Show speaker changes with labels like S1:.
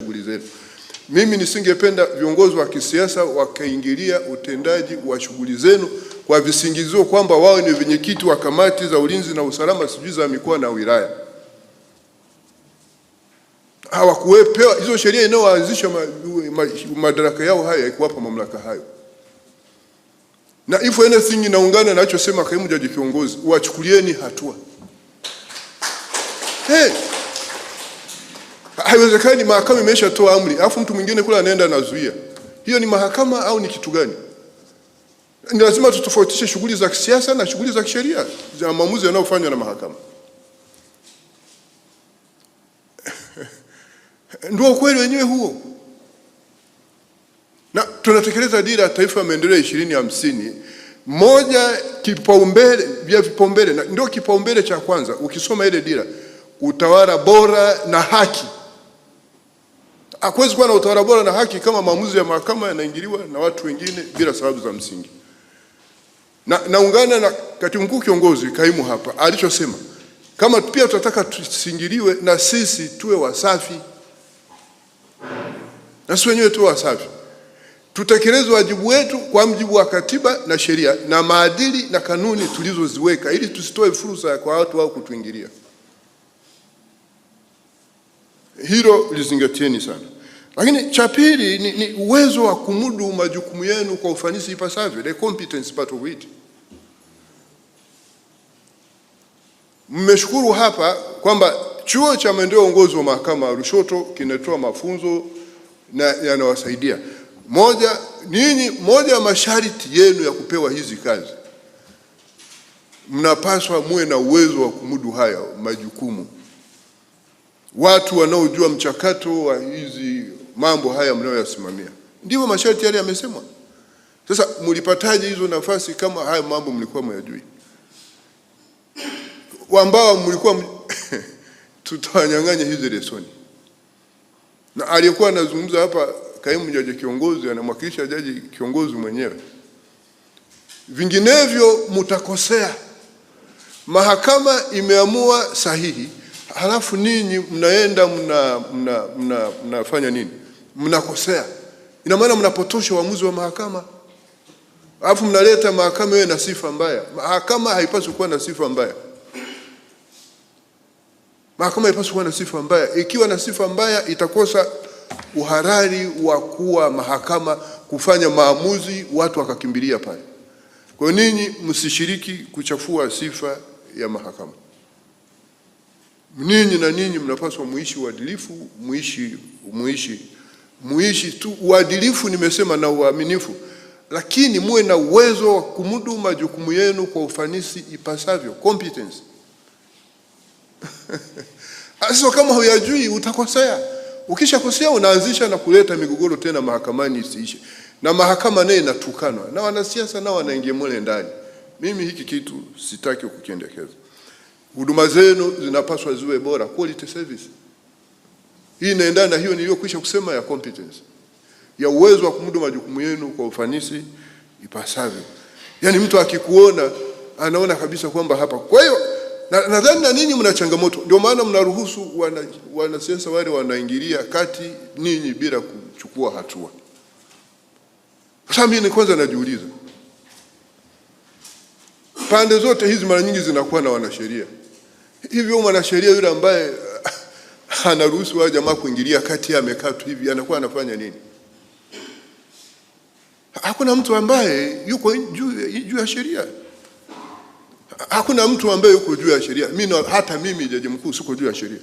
S1: shughuli zetu. Mimi nisingependa viongozi wa kisiasa wakaingilia utendaji wa shughuli zenu kwa visingizio kwamba wao ni wenyekiti wa kamati za ulinzi na usalama sijui za mikoa na wilaya. Hawakuwepewa hizo sheria inayoanzisha madaraka yao haya, haikuwapa mamlaka hayo. Na if anything inaungana na anachosema kaimu jaji kiongozi, wachukulieni hatua. Haiwezekani mahakama imeshatoa amri alafu mtu mwingine kule anaenda anazuia. Hiyo ni mahakama au ni kitu gani? Ni lazima tutofautishe shughuli za kisiasa na shughuli za kisheria za maamuzi yanayofanywa na mahakama. Ndio kweli wenyewe huo. Na tunatekeleza dira ya taifa ya maendeleo 2050. Moja vipaumbele na ndio kipaumbele cha kwanza. Ukisoma ile dira, utawala bora na haki. Hakuwezi kuwa na utawala bora na haki kama maamuzi ya mahakama yanaingiliwa na watu wengine bila sababu za msingi. Naungana na katibu mkuu kiongozi kaimu hapa alichosema, kama pia tunataka tusingiliwe na sisi tuwe wasafi. Na sisi wenyewe tuwe wasafi. Tutekeleze wajibu wetu kwa mujibu wa katiba na sheria na maadili na kanuni tulizoziweka ili tusitoe fursa kwa watu wao kutuingilia. Hilo lizingatieni sana. Lakini cha pili ni uwezo wa kumudu majukumu yenu kwa ufanisi ipasavyo, the competence part of it. Mmeshukuru hapa kwamba chuo cha maendeleo uongozi wa mahakama Lushoto kinatoa mafunzo na yanawasaidia. Moja ya masharti yenu ya kupewa hizi kazi, mnapaswa muwe na uwezo wa kumudu haya majukumu. Watu wanaojua mchakato wa hizi mambo haya mnayoyasimamia. Ndivyo masharti yale yamesemwa. Sasa mlipataje hizo nafasi kama haya mambo mlikuwa mnayajui? Ambao mlikuwa tutawanyang'anya hizi lesoni. Na aliyekuwa anazungumza hapa kaimu jaji kiongozi anamwakilisha jaji kiongozi mwenyewe. Vinginevyo mtakosea. Mahakama imeamua sahihi, halafu ninyi mnaenda mnafanya nini? Mnakosea. Ina maana mnapotosha uamuzi wa mahakama. Halafu mnaleta mahakama iwe na sifa mbaya. Mahakama haipaswi kuwa na sifa mbaya. Mahakama haipaswi kuwa na sifa mbaya. Ikiwa na sifa mbaya itakosa uhalali wa kuwa mahakama kufanya maamuzi watu wakakimbilia pale. Kwa ninyi msishiriki kuchafua sifa ya mahakama. Ninyi mnapaswa muishi uadilifu, muishi tu uadilifu nimesema na uaminifu, lakini muwe na uwezo wa kumudu majukumu yenu kwa ufanisi ipasavyo, competence. Sasa kama huyajui utakosea. Ukishakosea unaanzisha na kuleta migogoro tena mahakamani isiishe. Na mahakama naye inatukanwa. Na wanasiasa nao wanaingia mule ndani. Mimi hiki kitu sitaki kukiendekeza. Huduma zenu zinapaswa ziwe bora, quality service. Hii inaendana na hiyo niliyokwisha kusema ya competence. Ya uwezo wa kumudu majukumu yenu kwa ufanisi ipasavyo. Yaani mtu akikuona anaona kabisa kwamba hapa. Kwa hiyo nadhani na ninyi mna changamoto. Ndio maana mnaruhusu wanasiasa wale wanaingilia kati ninyi bila kuchukua hatua. Sasa mimi kwanza najiuliza, pande zote hizi mara nyingi zinakuwa na wanasheria. Hivyo mwanasheria yule ambaye anaruhusu wale jamaa kuingilia kati amekaa tu hivi anakuwa anafanya nini? Hakuna mtu ambaye yuko juu ya sheria. Hakuna mtu ambaye yuko juu ya sheria. Hata mimi jaji mkuu siko juu ya sheria.